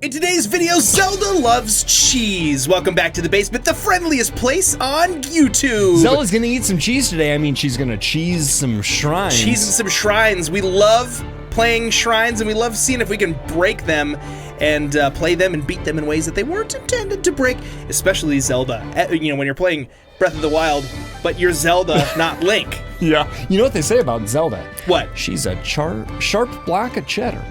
In today's video, Zelda loves cheese. Welcome back to the basement, the friendliest place on YouTube. Zelda's gonna eat some cheese today. I mean, she's gonna cheese some shrines. Cheese and some shrines. We love playing shrines, and we love seeing if we can break them and play them and beat them in ways that they weren't intended to break, especially Zelda. You know, when you're playing Breath of the Wild, but you're Zelda, not Link. Yeah. You know what they say about Zelda? What? She's a sharp block of cheddar.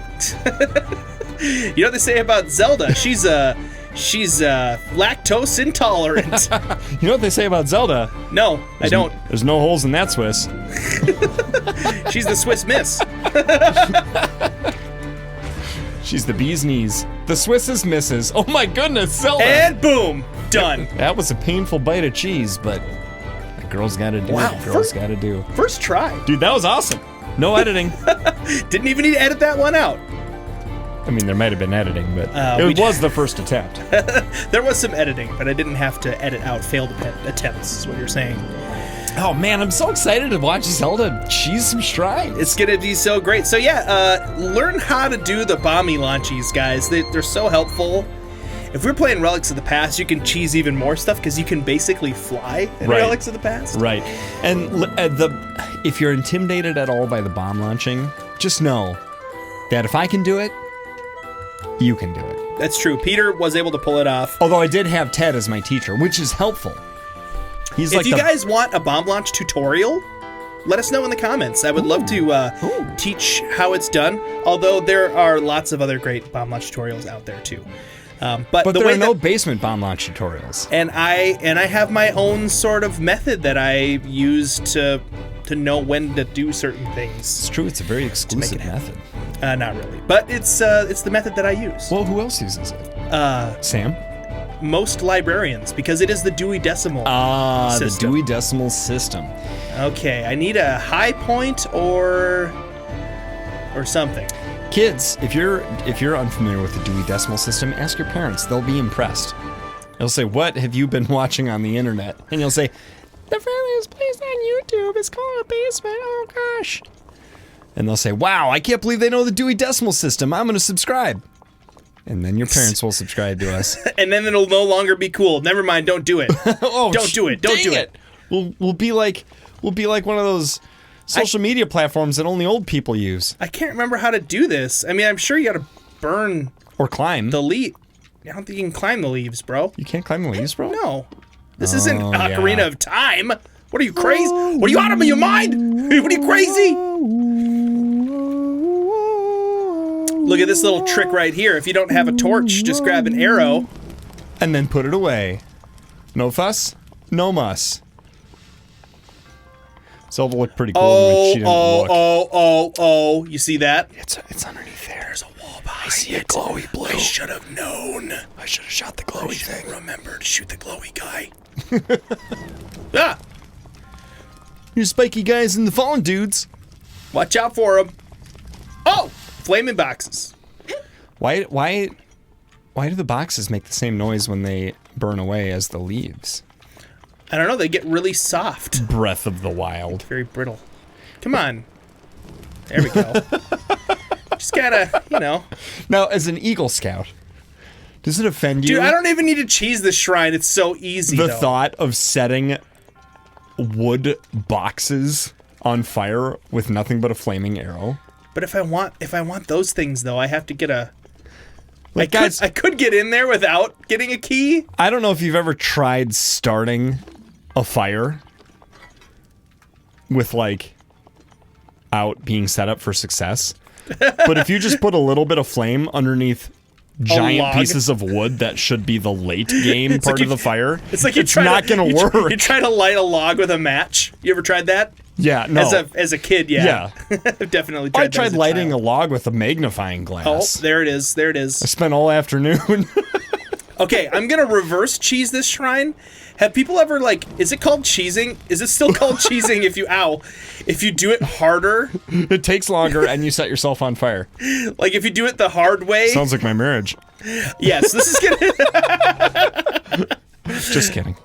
You know what they say about Zelda? She's lactose intolerant. You know what they say about Zelda? No, I don't. There's no holes in that Swiss. She's the Swiss Miss. She's the bee's knees. The Swiss is misses. Oh my goodness, Zelda! And boom, done. That was a painful bite of cheese, but the girl's gotta do Wow, what the girl's gotta do. First try. Dude, that was awesome. No editing. Didn't even need to edit that one out. I mean, there might have been editing, but it was the first attempt. There was some editing, but I didn't have to edit out failed attempts, is what you're saying. Oh man, I'm so excited to watch Zelda cheese some shrines. It's gonna be so great. So yeah, learn how to do the bomby launchies, guys. They're so helpful. If we're playing Relics of the Past, you can cheese even more stuff because you can basically fly in Relics of the Past. Right. And if you're intimidated at all by the bomb launching, just know that if I can do it, you can do it. That's true. Peter was able to pull it off. Although I did have Ted as my teacher, which is helpful. He's if you guys want a bomb launch tutorial, let us know in the comments. I would love to teach how it's done. Although there are lots of other great bomb launch tutorials out there too. But there are no basement bomb launch tutorials. And I have my own sort of method that I use to know when to do certain things. It's true. It's a very exclusive method. Not really, but it's the method that I use. Well, who else uses it? Sam? Most librarians, because it is the Dewey Decimal system. The Dewey Decimal System. Okay, I need a high point or something. Kids, if you're unfamiliar with the Dewey Decimal System, ask your parents. They'll be impressed. They'll say, "What have you been watching on the internet?" And you'll say, "The friendliest place on YouTube is called a basement. Oh gosh." And they'll say, "Wow, I can't believe they know the Dewey Decimal System. I'm going to subscribe." And then your parents will subscribe to us. And then it'll no longer be cool. Never mind, don't do it. Don't do it. Don't do it. We'll be like one of those social media platforms that only old people use. I can't remember how to do this. I mean, I'm sure you got to burn or climb the leaf. I don't think you can climb the leaves, bro. You can't climb the leaves, bro? No. This isn't Ocarina of Time. What are you, crazy? What are you, out of your mind? What are you, crazy? Look at this little trick right here. If you don't have a torch, just grab an arrow. And then put it away. No fuss, no muss. Zelda looked pretty cool when she didn't look. Oh. You see that? It's underneath there. There's a wall behind it. I see a glowy blue. I should have known. I should have shot the glowy thing. Remember to shoot the glowy guy. Ah! Your spiky guys in the fallen dudes. Watch out for them. Oh! Flaming boxes. Why do the boxes make the same noise when they burn away as the leaves? I don't know, they get really soft. Breath of the Wild. Very brittle. Come on. There we go. Just gotta, you know. Now, as an Eagle Scout, does it offend you? Dude, I don't even need to cheese the shrine. It's so easy, The thought of setting wood boxes on fire with nothing but a flaming arrow. But if I want those things though, I have to get a like, I could get in there without getting a key. I don't know if you've ever tried starting a fire with like out being set up for success. But if you just put a little bit of flame underneath giant pieces of wood that should be the late game part of the fire, it's like it's not going to work. You try to light a log with a match. You ever tried that? Yeah, no. As a kid, yeah. I've definitely tried that. I tried lighting a log with a magnifying glass. Oh, there it is. There it is. I spent all afternoon. Okay, I'm going to reverse cheese this shrine. Have people ever, like, is it called cheesing? Is it still called cheesing if you do it harder? It takes longer and you set yourself on fire. Like, if you do it the hard way? Sounds like my marriage. Yes, this is gonna... Just kidding.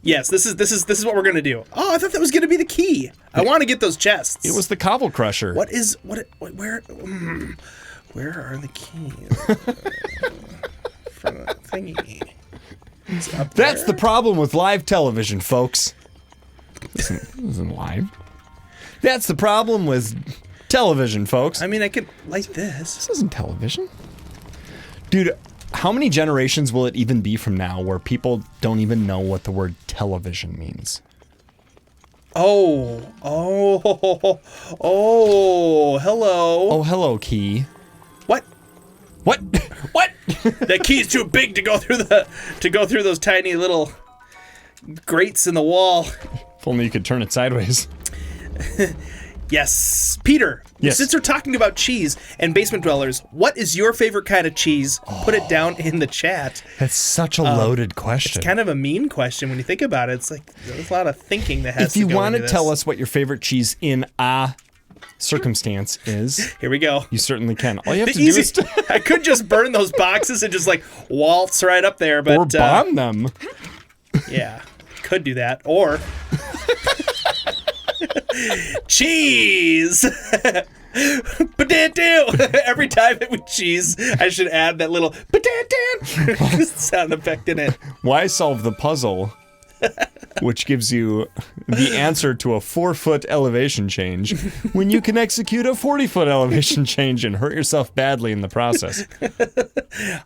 Yes, this is what we're gonna do. Oh, I thought that was gonna be the key. I want to get those chests. It was the cobble crusher. Where Where are the keys? For the thingy. It's up That's there? the problem with live television, folks. This isn't live. That's the problem with television, folks. I mean, I could light this. This isn't television. Dude, how many generations will it even be from now where people don't even know what the word television means? Oh, hello. Oh, hello, key. What? What? What? That key's too big to go through those tiny little grates in the wall. If only you could turn it sideways. Yes, Peter. Yes. Since we're talking about cheese and basement dwellers, what is your favorite kind of cheese? Put it down in the chat. That's such a loaded question. It's kind of a mean question when you think about it. It's like there's a lot of thinking that has If to you go want to into tell this. us what your favorite cheese in a circumstance is, Here we go. you certainly can. All you have The to do is I could just burn those boxes and just like waltz right up there, but or bomb them. yeah, could do that. Or cheese. Potato. Every time that we cheese, I should add that little potato sound effect in it. Why solve the puzzle, which gives you the answer to a 4-foot elevation change, when you can execute a 40-foot elevation change and hurt yourself badly in the process?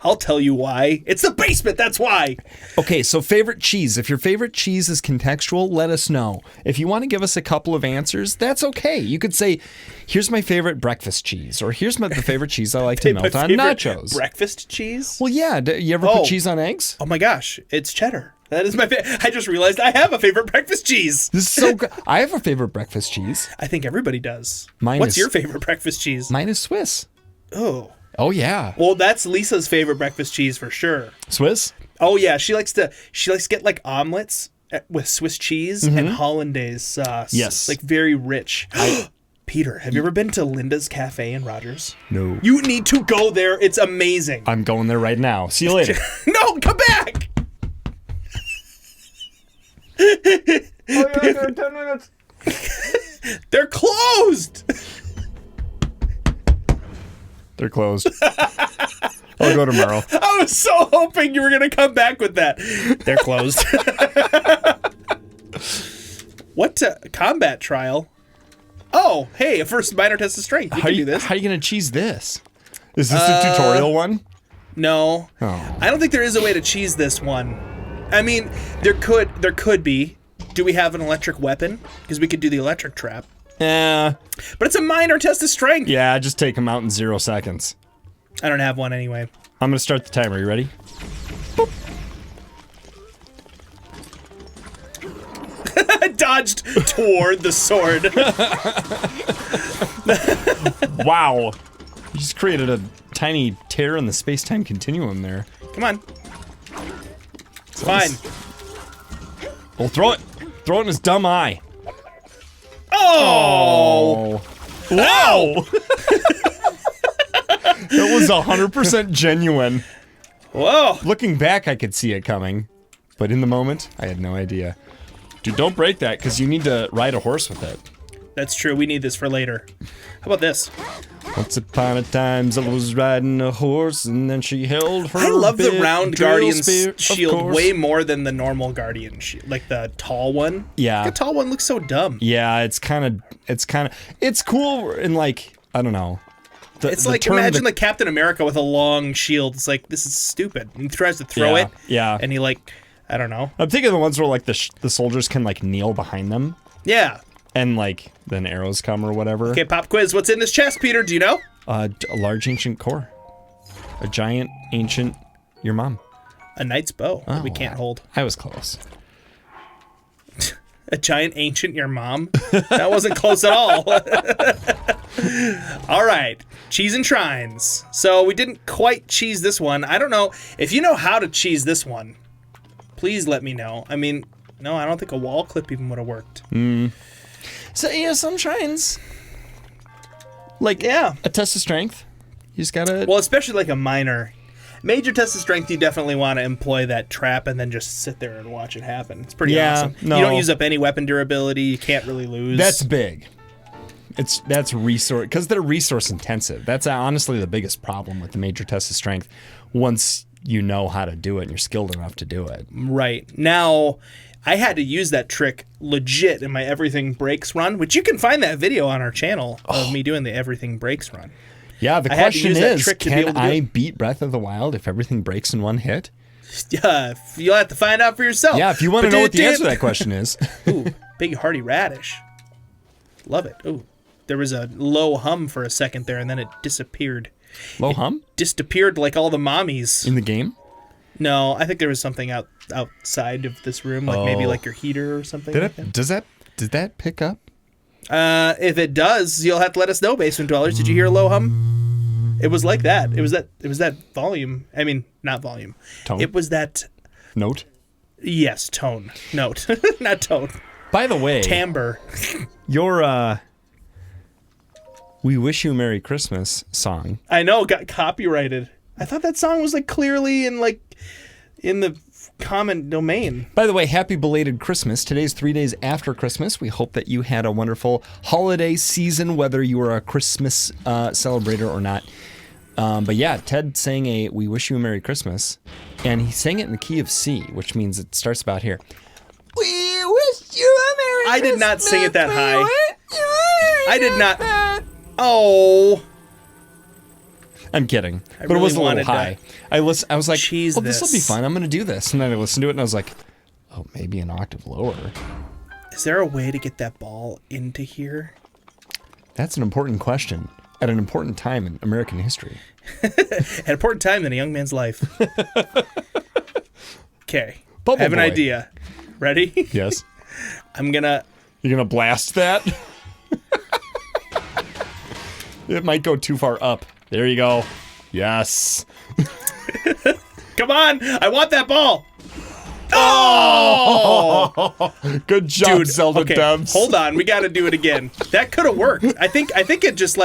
I'll tell you why. It's the basement, that's why. Okay, so favorite cheese. If your favorite cheese is contextual, let us know. If you want to give us a couple of answers, that's okay. You could say, here's my favorite breakfast cheese, or here's the favorite cheese I like to My melt on favorite nachos. breakfast cheese? Well, yeah. You ever put cheese on eggs? Oh my gosh, it's cheddar. That is my favorite. I just realized I have a favorite breakfast cheese. This is so good. I have a favorite breakfast cheese. I think everybody does. Mine What's is- your favorite breakfast cheese? Mine is Swiss. Oh. Oh, yeah. Well, that's Lisa's favorite breakfast cheese for sure. Swiss? Oh yeah, she likes to get like omelets with Swiss cheese and hollandaise sauce. Yes. Like very rich. Peter, have you ever been to Linda's Cafe in Rogers? No. You need to go there. It's amazing. I'm going there right now. See you later. No, come back. Oh, yeah, 10 minutes. They're closed. They're closed. I'll go tomorrow. I was so hoping you were going to come back with that. They're closed. What combat trial? Oh, hey, a first minor test of strength. You can do this. How are you going to cheese this? Is this the tutorial one? No. Oh. I don't think there is a way to cheese this one. I mean, there could be. Do we have an electric weapon? Because we could do the electric trap. Yeah. But it's a minor test of strength. Yeah, just take them out in 0 seconds. I don't have one anyway. I'm going to start the timer. You ready? I dodged toward the sword. Wow. You just created a tiny tear in the space-time continuum there. Come on. It's fine. Well, throw it. Throw it in his dumb eye. Oh! Wow! That was 100% genuine. Whoa! Looking back, I could see it coming. But in the moment, I had no idea. Dude, don't break that, because you need to ride a horse with it. That's true. We need this for later. How about this? Once upon a time, Zelda was riding a horse, and then she held her I love the big round drill Guardian's spear, of shield course. way more than the normal Guardian shield. Like the tall one. Yeah. The tall one looks so dumb. Yeah, it's cool in like, I don't know. It's the like, term imagine that- like Captain America with a long shield. It's like, this is stupid. And he tries to throw Yeah, it. yeah. And he like, I don't know. I'm thinking of the ones where like the soldiers can like kneel behind them, Yeah. and like then arrows come or whatever. Okay, pop quiz. What's in this chest, Peter? Do you know? A large ancient core. A giant ancient, your mom. A knight's bow that we Oh. can't hold. I was close. A giant ancient your mom? That wasn't close at all. All right. Cheese and shrines. So we didn't quite cheese this one. I don't know. If you know how to cheese this one, please let me know. I mean, no, I don't think a wall clip even would have worked. So yeah, some shrines. Like Yeah. a test of strength. You just gotta. Well, especially like a minor. Major test of strength, you definitely want to employ that trap and then just sit there and watch it happen. It's pretty Yeah, awesome. no. You don't use up any weapon durability. You can't really lose. That's big. That's resource, because they're resource intensive. That's honestly the biggest problem with the major test of strength. Once you know how to do it and you're skilled enough to do it. Right. Now, I had to use that trick legit in my Everything Breaks run, which you can find that video on our channel of me doing the Everything Breaks run. Yeah, the question is, can I beat Breath of the Wild if everything breaks in one hit? Yeah, you'll have to find out for yourself. Yeah, if you want to know what the answer to that question is. Ooh, big hearty radish. Love it. Ooh, there was a low hum for a second there, and then it disappeared. Low hum? Disappeared like all the mommies. In the game? No, I think there was something outside of this room, like maybe like your heater or something. Did that pick up? If it does, you'll have to let us know, Basement Dwellers. Did you hear a low hum? It was like that. It was that volume. I mean, not volume. Tone? It was that note. Yes, tone. Note. Not tone. By the way, timbre. Your "We Wish You a Merry Christmas" song. I know, got copyrighted. I thought that song was like clearly in the common domain. By the way, happy belated Christmas. Today's 3 days after Christmas. We hope that you had a wonderful holiday season, whether you were a Christmas celebrator or not. But yeah, Ted sang "We Wish You a Merry Christmas," and he sang it in the key of C, which means it starts about here. We wish you a Merry Christmas. I did not sing it that high. I did not. Oh. I'm kidding, but it was a little high. I was like, this will be fun. I'm going to do this. And then I listened to it and I was like, oh, maybe an octave lower. Is there a way to get that ball into here? That's an important question at an important time in American history. At an important time in a young man's life. Okay. I have an idea. Ready? Yes. You're gonna blast that? It might go too far up. There you go. Yes. Come on! I want that ball! Oh! Good job, Dude, Zelda okay, devs. Hold on, we gotta do it again. That could have worked. I think it just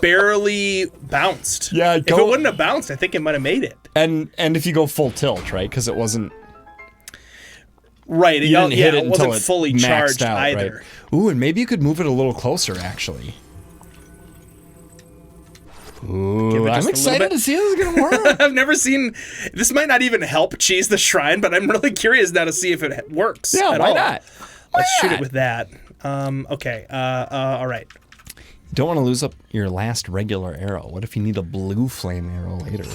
barely bounced. Yeah, if it wouldn't have bounced, I think it might have made it. And if you go full tilt, right? Because it wasn't... Right, you didn't hit it wasn't until it fully charged out, either. Right? Ooh, and maybe you could move it a little closer, actually. Ooh, I'm excited to see how this is going to work. I've never seen... This might not even help cheese the shrine, but I'm really curious now to see if it works Yeah, at why all. not? Let's shoot it with that. Okay, all right. You don't want to lose up your last regular arrow. What if you need a blue flame arrow later?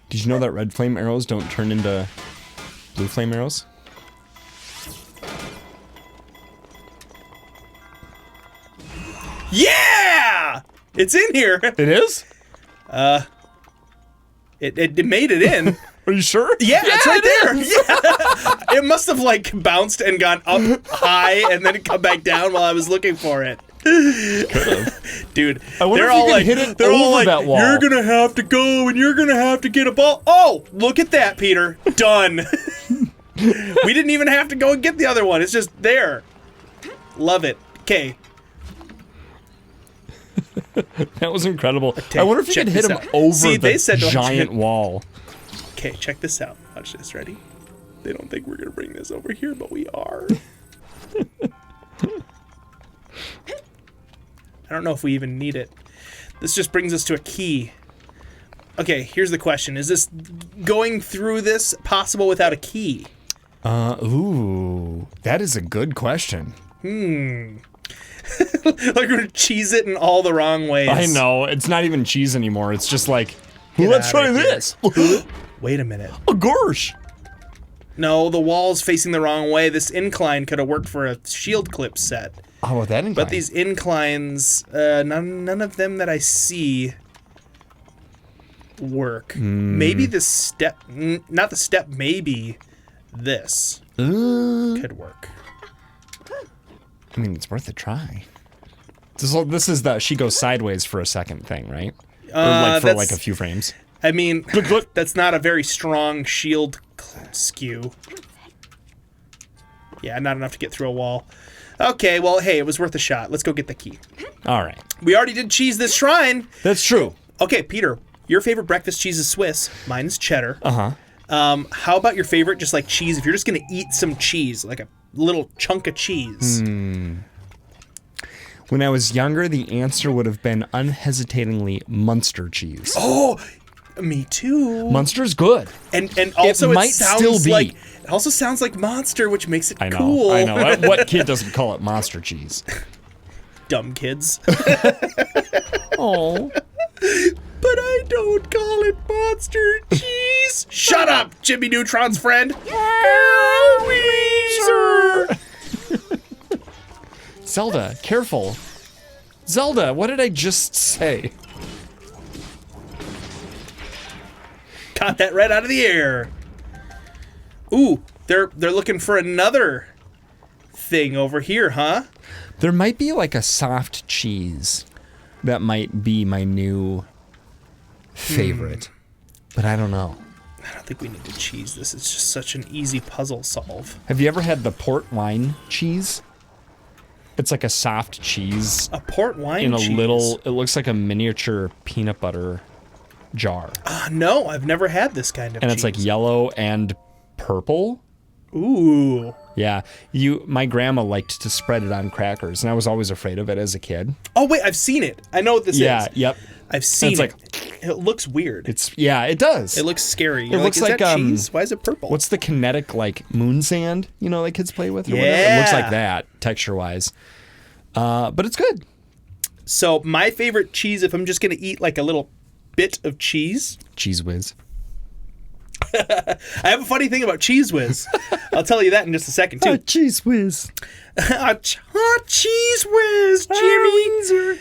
Did you know that red flame arrows don't turn into blue flame arrows? Yeah! It's in here. It is? It made it in. Are you sure? Yeah, it's right there. Yeah. It must have gone and gone up high and then come back down while I was looking for it. Dude, they're all like, hit it over that wall. You're gonna have to go and you're gonna have to get a ball. Oh, look at that, Peter. Done. We didn't even have to go and get the other one. It's just there. Love it. Okay. That was incredible. I wonder if you could hit him over the giant wall. Okay, check this out. Watch this. Ready? They don't think we're gonna bring this over here, but we are. I don't know if we even need it. This just brings us to a key. Okay, here's the question. Is this going through this possible without a key? Ooh. That is a good question. Like we're gonna cheese it in all the wrong ways. I know. It's not even cheese anymore. It's just like, let's try this. Wait a minute. Oh, gosh. No, the wall's facing the wrong way. This incline could have worked for a shield clip set. Oh, that incline. But these inclines, none of them that I see work. Maybe the step, not the step, maybe this could work. I mean, it's worth a try. This is the she goes sideways for a second thing, right? Or for a few frames. I mean, that's not a very strong shield skew. Yeah, not enough to get through a wall. Okay, well, hey, it was worth a shot. Let's go get the key. All right. We already did cheese this shrine. That's true. Okay, Peter, your favorite breakfast cheese is Swiss. Mine is cheddar. Uh-huh. How about your favorite, just like cheese? If you're just going to eat some cheese, like a little chunk of cheese. When I was younger, the answer would have been unhesitatingly Munster cheese. Oh, me too. Munster's good. And also might still be. It also sounds like Monster, which makes it I know. cool. I know. What kid doesn't call it Monster cheese? Dumb kids. Oh. But I don't call it Monster cheese. Shut up, Jimmy Neutron's friend. Weezer. Zelda, careful. Zelda, what did I just say? Got that right out of the air. Ooh, they're looking for another thing over here, huh? There might be like a soft cheese that might be my new favorite, but I don't know. I don't think we need to cheese this. It's just such an easy puzzle solve. Have you ever had the port wine cheese? It's like a soft cheese A port wine in a cheese. little, it looks like a miniature peanut butter jar. No, I've never had this kind of And cheese. it's like yellow and purple. Ooh. Yeah, my grandma liked to spread it on crackers, and I was always afraid of it as a kid. Oh, wait, I've seen it. I know what this Yeah, is. yep. I've seen And it. It looks weird. It does. It looks scary. It looks is like, that cheese? Why is it purple? What's the kinetic, like, moon sand, that kids play with? Or whatever? It looks like that, texture-wise. But it's good. So my favorite cheese, if I'm just going to eat like a little bit of cheese. Cheese Whiz. I have a funny thing about Cheese Whiz. I'll tell you that in just a second, too. Cheese Whiz. Cheese Whiz, Jimmy.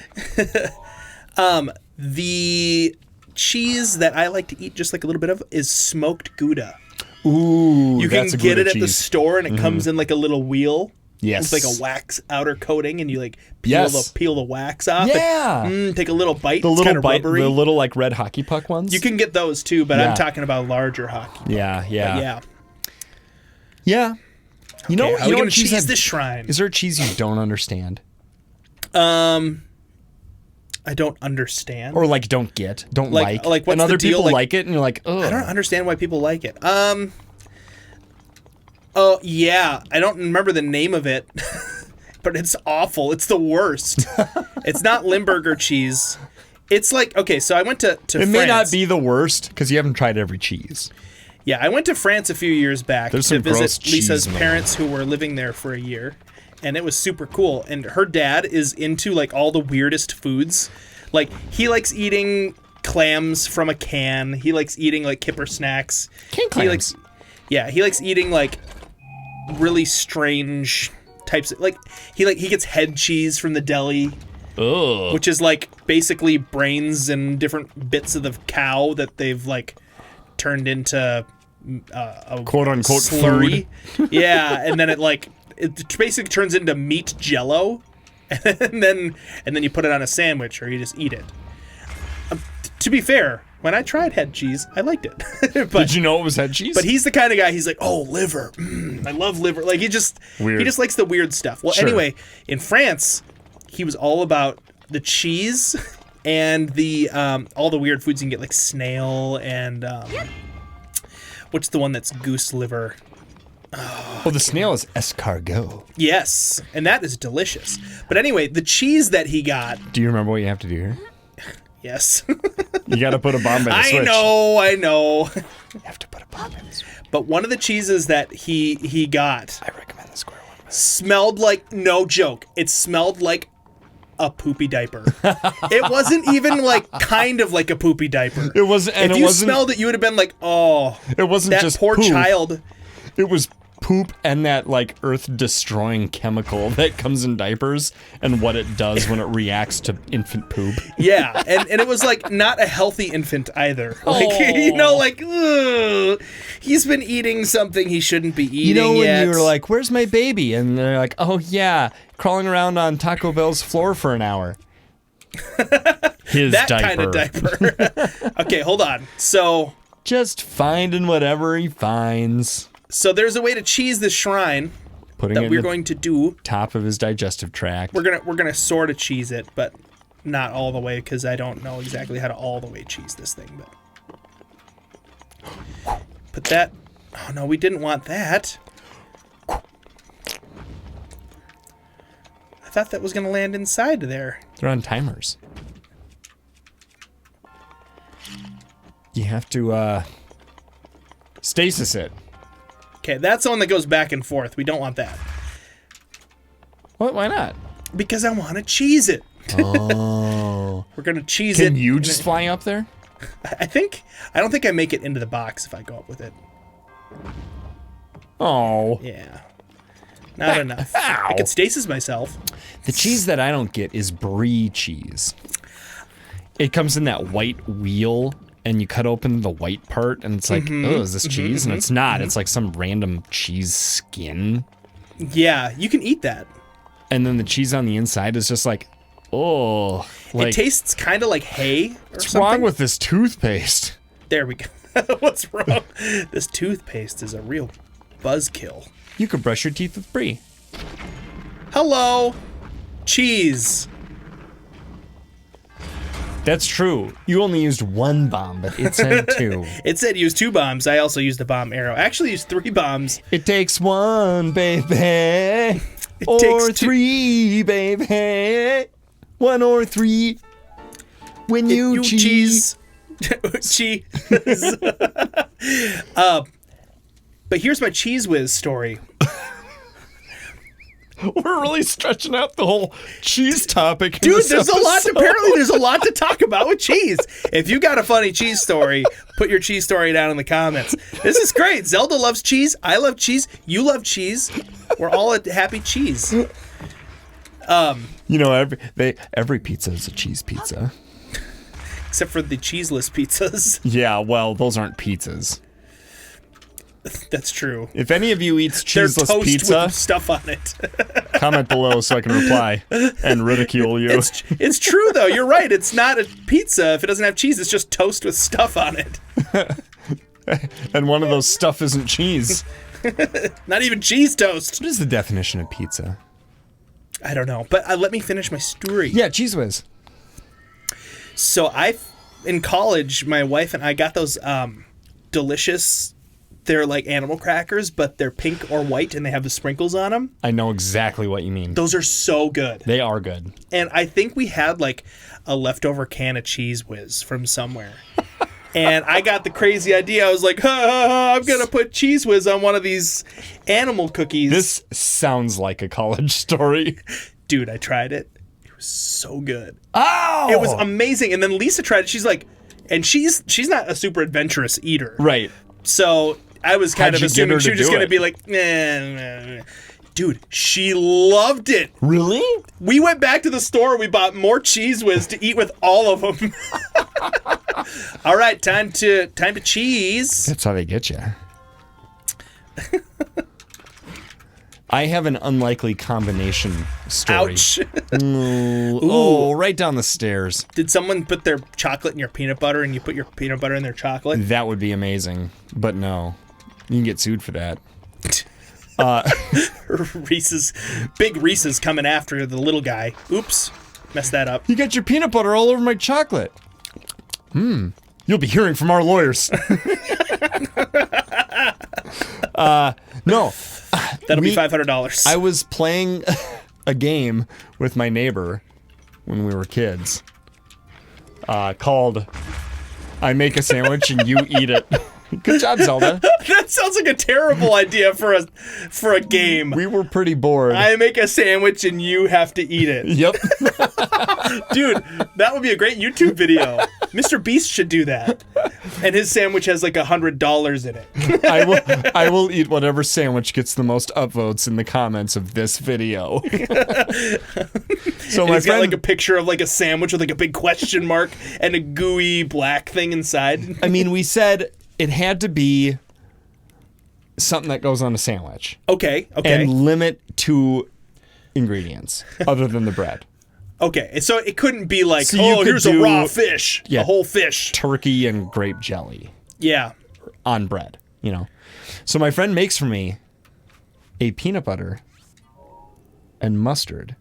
The cheese that I like to eat just like a little bit of is smoked Gouda. Ooh, You can that's a get Gouda it at the cheese. store, and it comes in like a little wheel. Yes. It's like a wax outer coating, and you like Yes. peel the wax off. Yeah. And, take a little bite. The it's little kind of bite, rubbery. the little like red hockey puck ones. You can get those too, but Yeah. I'm talking about larger hockey. Yeah. But yeah. You know, Okay, how are we what gonna cheese cheese this shrine? Is there a cheese you don't understand? I don't understand. Or like don't get, don't Like what's and the other deal? people Like- like it, and you're like, ugh. I don't understand why people like it. Oh yeah, I don't remember the name of it, but it's awful. It's the worst. It's not Limburger cheese. It's like, okay, so I went to It France. may not be the worst because you haven't tried every cheese. Yeah, I went to France a few years back There's to some gross visit Lisa's cheese, man. parents who were living there for a year, and it was super cool. And her dad is into like all the weirdest foods. Like he likes eating clams from a can. He likes eating like kipper snacks. Can clams. He likes eating like really strange types of, like he gets head cheese from the deli, Ugh. which is like basically brains and different bits of the cow that they've like turned into a Quote unquote slurry. Yeah, and then it basically turns into meat jello, and then you put it on a sandwich or you just eat it. To be fair, when I tried head cheese, I liked it. But, Did you know it was head cheese? But he's the kind of guy. He's like, oh, liver. I love liver. Like he just likes the weird stuff. Well, Sure. anyway, in France, he was all about the cheese and the all the weird foods you can get, like snail and what's the one that's goose liver? Oh, the snail is escargot. Yes, and that is delicious. But anyway, the cheese that he got. Do you remember what you have to do here? Yes. You got to put a bomb in the switch. I know. You have to put a bomb in the switch. But one of the cheeses that he got I recommend the square one. smelled like, no joke, it smelled like a poopy diaper. It wasn't even like kind of like a poopy diaper. It was, and if it you wasn't. smelled it, you would have been like, oh, It wasn't that just poor poop. child. It was poop and that like earth-destroying chemical that comes in diapers and what it does when it reacts to infant poop. Yeah, and it was like not a healthy infant either. Like Oh. ugh, he's been eating something he shouldn't be eating You know when yet. you were like, "Where's my baby?" and they're like, "Oh yeah, crawling around on Taco Bell's floor for an hour." His that diaper. kind of diaper. Okay, hold on. So Just finding whatever he finds. there's a way to cheese this shrine Putting that it we're in the going to do. top of his digestive tract. We're gonna sort of cheese it, but not all the way because I don't know exactly how to all the way cheese this thing. But put that. Oh no, we didn't want that. I thought that was going to land inside there. They're on timers. You have to stasis it. Okay, that's the one that goes back and forth. We don't want that. What? Why not? Because I want to cheese it. Oh. We're going to cheese it. Can you just fly up there? I don't think I make it into the box if I go up with it. Oh. Yeah. Not enough. Ow. I could stasis myself. The cheese that I don't get is brie cheese. It comes in that white wheel, and you cut open the white part, and it's like, oh, is this cheese? And it's not. It's like some random cheese skin. Yeah, you can eat that. And then the cheese on the inside is just like, oh. Like, it tastes kind of like hay or what's something. wrong with this toothpaste? There we go. What's wrong? This toothpaste is a real buzzkill. You could brush your teeth with brie. Hello, cheese. That's true. You only used one bomb, but it said 2. It said use 2 bombs. I also used a bomb arrow. I actually used 3 bombs. It takes 1, baby. Or takes 3, baby. 1 or 3. When you cheese. Cheese. But here's my Cheese Whiz story. We're really stretching out the whole cheese topic. Dude, there's a lot. Apparently, there's a lot to talk about with cheese. If you got a funny cheese story, put your cheese story down in the comments. This is great. Zelda loves cheese. I love cheese. You love cheese. We're all a happy cheese. You know, every pizza is a cheese pizza. Except for the cheeseless pizzas. Yeah, well, those aren't pizzas. That's true. If any of you eats cheeseless They're toast pizza, with stuff on it. comment below so I can reply and ridicule you. It's true, though. You're right. It's not a pizza if it doesn't have cheese. It's just toast with stuff on it. And one of those stuff isn't cheese. Not even cheese toast. What is the definition of pizza? I don't know. But let me finish my story. Yeah, Cheese Whiz. So in college, my wife and I got those delicious... They're like animal crackers, but they're pink or white, and they have the sprinkles on them. I know exactly what you mean. Those are so good. They are good. And I think we had like a leftover can of Cheese Whiz from somewhere. And I got the crazy idea. I was like, I'm going to put Cheese Whiz on one of these animal cookies. This sounds like a college story. Dude, I tried it. It was so good. Oh! It was amazing. And then Lisa tried it. She's like, and she's not a super adventurous eater. Right. So I was kind of assuming she was just going to be like, nah. Dude, she loved it. Really? We went back to the store. We bought more Cheese Whiz to eat with all of them. All right, time to cheese. That's how they get you. I have an unlikely combination story. Ouch. Oh, right down the stairs. Did someone put their chocolate in your peanut butter and you put your peanut butter in their chocolate? That would be amazing, but no. You can get sued for that. Big Reese's coming after the little guy. Oops, messed that up. You got your peanut butter all over my chocolate. You'll be hearing from our lawyers. No. That'll be $500. I was playing a game with my neighbor when we were kids called I Make a Sandwich and You Eat It. Good job, Zelda. That sounds like a terrible idea for a game. We were pretty bored. I make a sandwich and you have to eat it. Yep. Dude, that would be a great YouTube video. Mr. Beast should do that. And his sandwich has like $100 in it. I will eat whatever sandwich gets the most upvotes in the comments of this video. So He's got like a picture of like a sandwich with like a big question mark and a gooey black thing inside. I mean, we said it had to be something that goes on a sandwich. Okay. And limit to ingredients other than the bread. Okay, so it couldn't be like, So you could here's a do- raw fish, Yeah. a whole fish. Turkey and grape jelly Yeah. on bread, you know. So my friend makes for me a peanut butter and mustard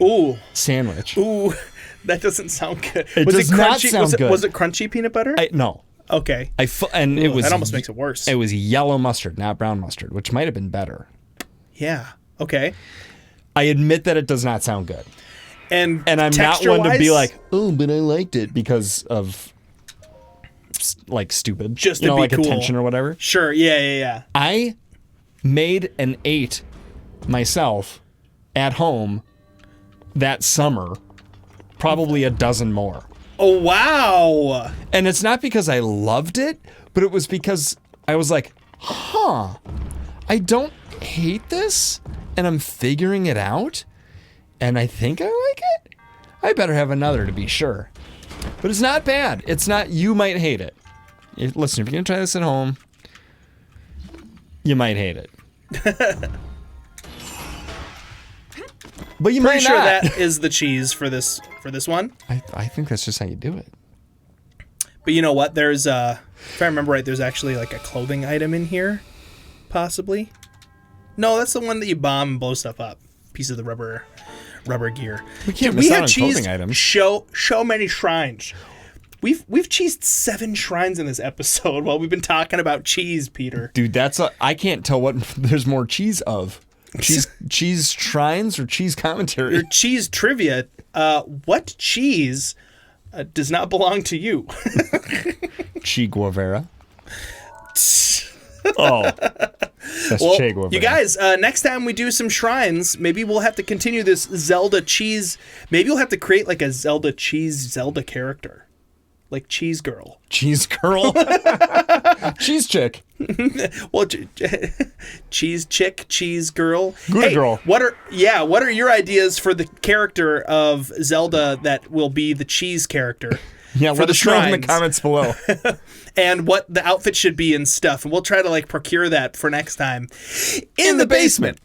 Ooh, sandwich. that doesn't sound good. It does not sound good. Was it crunchy peanut butter? No. Okay. It was that almost makes it worse. It was yellow mustard, not brown mustard, which might have been better. Yeah. Okay. I admit that it does not sound good. And I'm not one to be texture-wise, like, oh, but I liked it because of like stupid, Just to be like cool. attention or whatever. Sure, yeah. I made an 8 myself at home that summer, probably a dozen more. Oh, wow. And it's not because I loved it, but it was because I was like, I don't hate this, and I'm figuring it out, and I think I like it. I better have another to be sure. But it's not bad. It's not, you might hate it. Listen, if you're going to try this at home, you might hate it. But you might Pretty sure not. that is the cheese for this one. I think that's just how you do it. But you know what? There's if I remember right, there's actually like a clothing item in here, possibly. No, that's the one that you bomb and blow stuff up. Piece of the rubber gear. We can't Dude, miss we out have on cheesed clothing items. so many shrines. We've cheesed 7 shrines in this episode while we've been talking about cheese, Peter. Dude, I can't tell what there's more cheese of. Cheese shrines or cheese commentary? Your cheese trivia. What cheese does not belong to you? Che Guevara. Oh, that's Che Guevara. You guys, next time we do some shrines, maybe we'll have to continue this Zelda cheese. Maybe we'll have to create like a Zelda character. Like Cheese Girl. Cheese Girl? Cheese Chick. Well, Cheese Chick, Cheese Girl. Good girl. What are your ideas for the character of Zelda that will be the cheese character? Yeah, for let the us know in the shrines? comments below. And what the outfit should be and stuff. And we'll try to like procure that for next time in the basement.